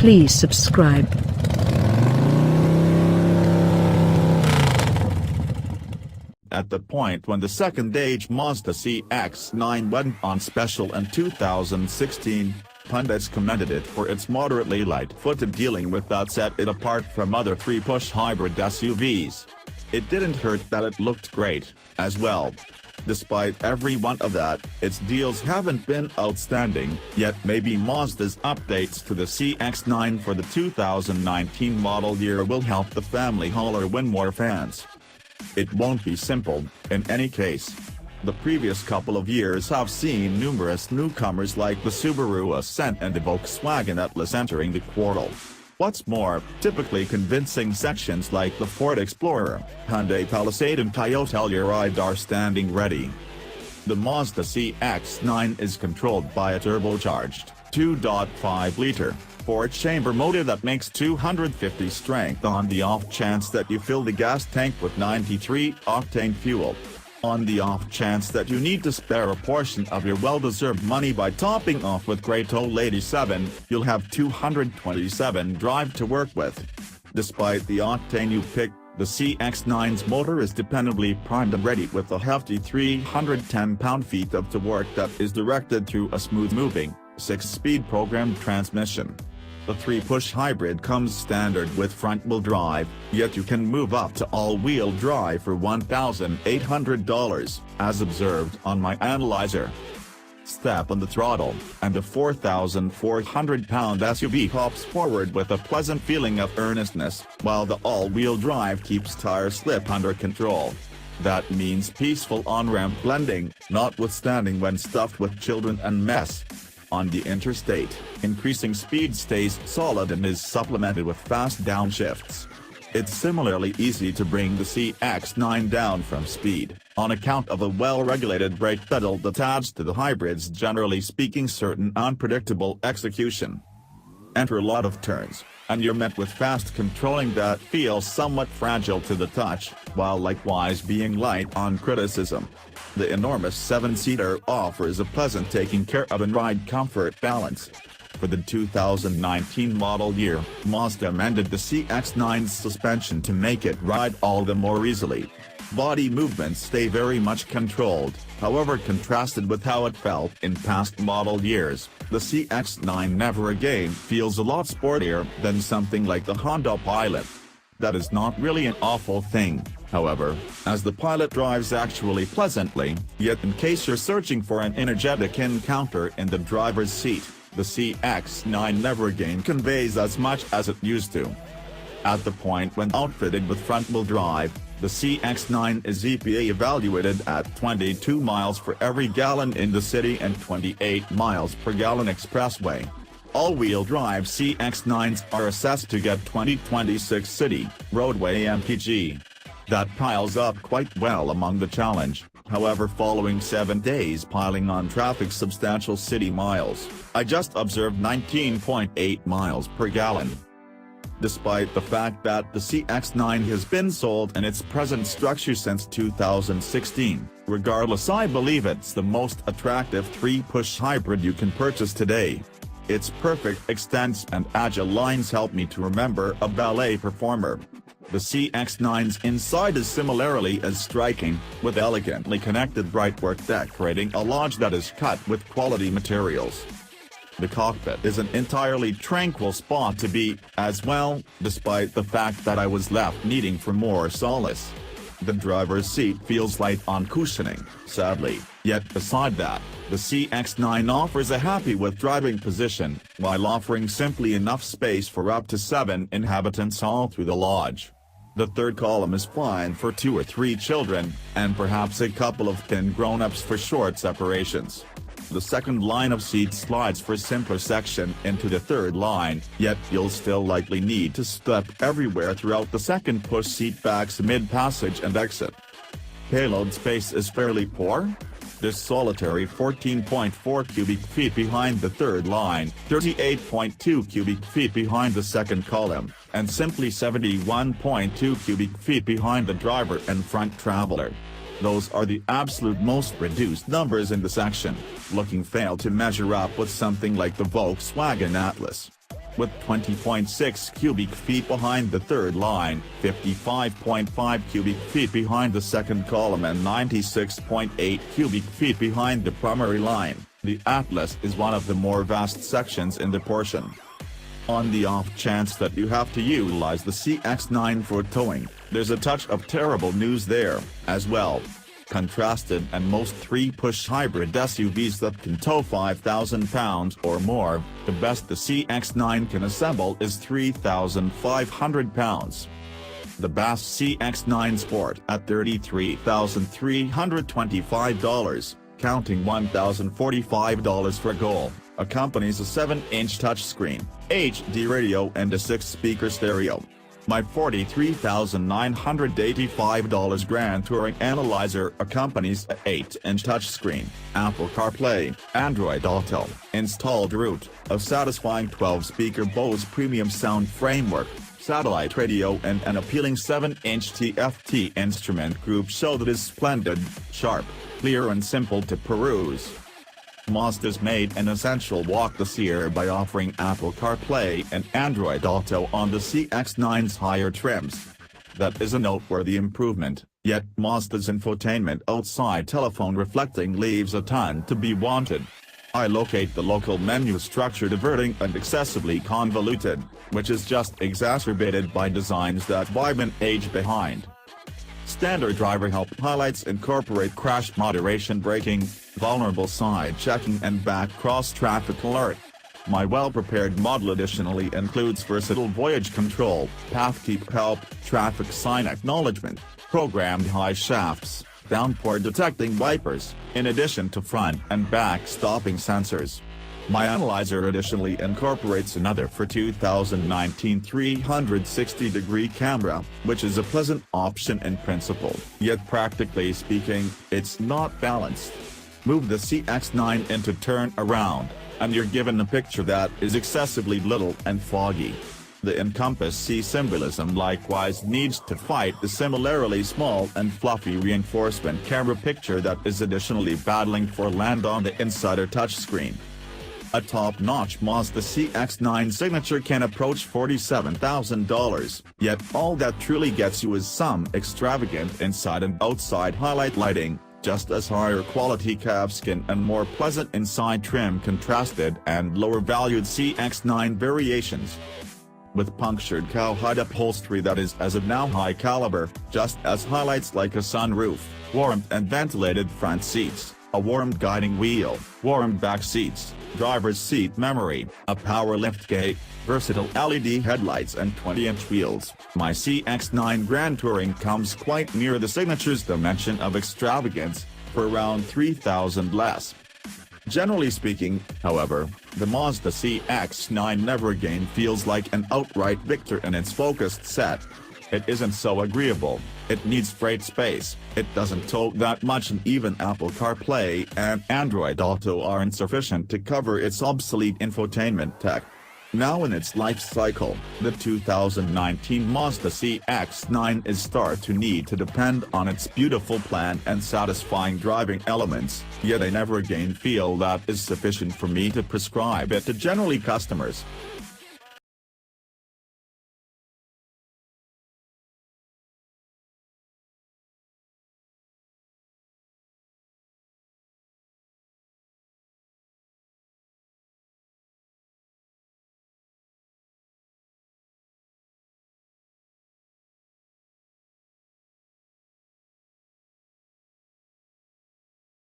Please subscribe. At the point when the second-age Mazda CX-9 went on special in 2016, pundits commended it for its moderately light-footed dealing with that set it apart from other three-push hybrid SUVs. It didn't hurt that it looked great, as well. Despite every one of that, its deals haven't been outstanding, yet maybe Mazda's updates to the CX-9 for the 2019 model year will help the family hauler win more fans. It won't be simple, in any case. The previous couple of years have seen numerous newcomers like the Subaru Ascent and the Volkswagen Atlas entering the quarrel. What's more, typically convincing sections like the Ford Explorer, Hyundai Palisade and Toyota Telluride are standing ready. The Mazda CX-9 is controlled by a turbocharged, 2.5-liter, four-chamber motor that makes 250 strength on the off chance that you fill the gas tank with 93 octane fuel. On the off chance that you need to spare a portion of your well-deserved money by topping off with great old 87, you'll have 227 drive to work with. Despite the octane you pick, the CX-9's motor is dependably primed and ready with a hefty 310 pound-feet of torque that is directed through a smooth-moving, 6-speed programmed transmission. The 3-push hybrid comes standard with front-wheel drive, yet you can move up to all-wheel drive for $1,800, as observed on my analyzer. Step on the throttle, and the 4,400-pound SUV hops forward with a pleasant feeling of earnestness, while the all-wheel drive keeps tire slip under control. That means peaceful on-ramp blending, notwithstanding when stuffed with children and mess. On the interstate, increasing speed stays solid and is supplemented with fast downshifts. It's similarly easy to bring the CX-9 down from speed, on account of a well-regulated brake pedal that adds to the hybrid's generally speaking certain unpredictable execution. Enter a lot of turns, and you're met with fast controlling that feels somewhat fragile to the touch, while likewise being light on criticism. The enormous 7-seater offers a pleasant taking care of and ride comfort balance. For the 2019 model year, Mazda amended the CX-9's suspension to make it ride all the more easily. Body movements stay very much controlled, however contrasted with how it felt in past model years, the CX-9 never again feels a lot sportier than something like the Honda Pilot. That is not really an awful thing, however, as the Pilot drives actually pleasantly, yet in case you're searching for an energetic encounter in the driver's seat, the CX-9 never again conveys as much as it used to. At the point when outfitted with front-wheel drive, the CX-9 is EPA evaluated at 22 miles for every gallon in the city and 28 miles per gallon expressway. All-wheel drive CX-9s are assessed to get 2026 city, roadway MPG. That piles up quite well among the challenge, however following 7 days piling on traffic substantial city miles, I just observed 19.8 miles per gallon. Despite the fact that the CX-9 has been sold in its present structure since 2016, regardless I believe it's the most attractive 3-push hybrid you can purchase today. Its perfect extents and agile lines help me to remember a ballet performer. The CX-9's inside is similarly as striking, with elegantly connected brightwork decorating a lodge that is cut with quality materials. The cockpit is an entirely tranquil spot to be, as well, despite the fact that I was left needing for more solace. The driver's seat feels light on cushioning, sadly, yet beside that, the CX-9 offers a happy with driving position, while offering simply enough space for up to 7 inhabitants all through the lodge. The third column is fine for 2 or 3 children, and perhaps a couple of thin grown-ups for short separations. The second line of seats slides for simpler section into the third line, yet you'll still likely need to step everywhere throughout the second push seat backs mid-passage and exit. Payload space is fairly poor. There's solitary 14.4 cubic feet behind the third line, 38.2 cubic feet behind the second column, and simply 71.2 cubic feet behind the driver and front traveler. Those are the absolute most reduced numbers in the section, looking fail to measure up with something like the Volkswagen Atlas. with 20.6 cubic feet behind the third line, 55.5 cubic feet behind the second column and 96.8 cubic feet behind the primary line. The Atlas is one of the more vast sections in the portion. On the off chance that you have to utilize the CX-9 for towing, there's a touch of terrible news there, as well. Contrasted and most 3-push hybrid SUVs that can tow 5,000 pounds or more, the best the CX-9 can assemble is 3,500 pounds. The BAS CX-9 Sport at $33,325, counting $1,045 for gold, accompanies a 7-inch touchscreen, HD radio and a 6-speaker stereo. My $43,985 Grand Touring Analyzer accompanies a 8-inch touchscreen, Apple CarPlay, Android Auto, installed route, a satisfying 12-speaker Bose premium sound framework, satellite radio and an appealing 7-inch TFT instrument group show that is splendid, sharp, clear and simple to peruse. Mazda's made an essential walk this year by offering Apple CarPlay and Android Auto on the CX-9's higher trims. That is a noteworthy improvement, yet Mazda's infotainment outside telephone reflecting leaves a ton to be wanted. I locate the local menu structure diverting and excessively convoluted, which is just exacerbated by designs that vibe and age behind. Standard driver help highlights incorporate crash moderation braking, vulnerable side checking and back cross traffic alert. My well-prepared model additionally includes versatile voyage control, path keep help, traffic sign acknowledgement, programmed high shafts, downpour detecting wipers, in addition to front and back stopping sensors. My analyzer additionally incorporates another for 2019 360-degree camera, which is a pleasant option in principle, yet practically speaking, it's not balanced. Move the CX-9 into turn around, and you're given a picture that is excessively little and foggy. The Encompass C symbolism likewise needs to fight the similarly small and fluffy reinforcement camera picture that is additionally battling for land on the insider touchscreen. A top-notch Mazda CX-9 signature can approach $47,000, yet all that truly gets you is some extravagant inside and outside highlight lighting, just as higher quality calfskin and more pleasant inside trim contrasted and lower-valued CX-9 variations. With punctured cowhide upholstery that is as of now high caliber, just as highlights like a sunroof, warmed and ventilated front seats, a warmed guiding wheel, warmed back seats, driver's seat memory, a power liftgate, versatile LED headlights and 20-inch wheels, my CX-9 Grand Touring comes quite near the signature's dimension of extravagance, for around $3,000 less. Generally speaking, however, the Mazda CX-9 never again feels like an outright victor in its focused set. It isn't so agreeable, it needs freight space, it doesn't tow that much and even Apple CarPlay and Android Auto aren't sufficient to cover its obsolete infotainment tech. Now in its life cycle, the 2019 Mazda CX-9 is start to need to depend on its beautiful plan and satisfying driving elements, yet I never again feel that is sufficient for me to prescribe it to generally customers.